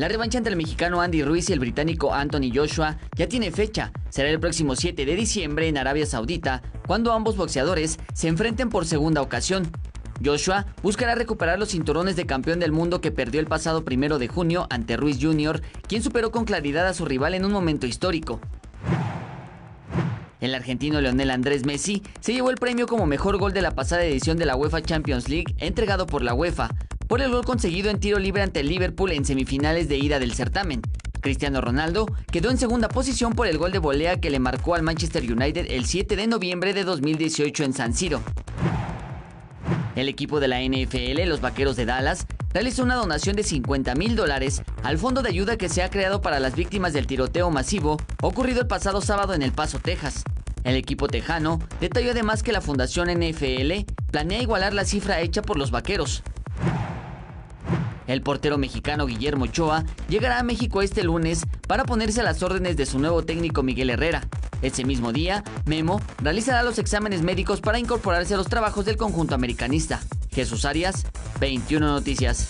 La revancha entre el mexicano Andy Ruiz y el británico Anthony Joshua ya tiene fecha. Será el próximo 7 de diciembre en Arabia Saudita, cuando ambos boxeadores se enfrenten por segunda ocasión. Joshua buscará recuperar los cinturones de campeón del mundo que perdió el pasado 1 de junio ante Ruiz Jr., quien superó con claridad a su rival en un momento histórico. El argentino Lionel Andrés Messi se llevó el premio como mejor gol de la pasada edición de la UEFA Champions League, entregado por la UEFA, por el gol conseguido en tiro libre ante el Liverpool en semifinales de ida del certamen. Cristiano Ronaldo quedó en segunda posición por el gol de volea que le marcó al Manchester United el 7 de noviembre de 2018 en San Siro. El equipo de la NFL, los Vaqueros de Dallas, realizó una donación de $50,000 al fondo de ayuda que se ha creado para las víctimas del tiroteo masivo ocurrido el pasado sábado en El Paso, Texas. El equipo tejano detalló además que la Fundación NFL planea igualar la cifra hecha por los Vaqueros. El portero mexicano Guillermo Ochoa llegará a México este lunes para ponerse a las órdenes de su nuevo técnico Miguel Herrera. Ese mismo día, Memo realizará los exámenes médicos para incorporarse a los trabajos del conjunto americanista. Jesús Arias, 21 Noticias.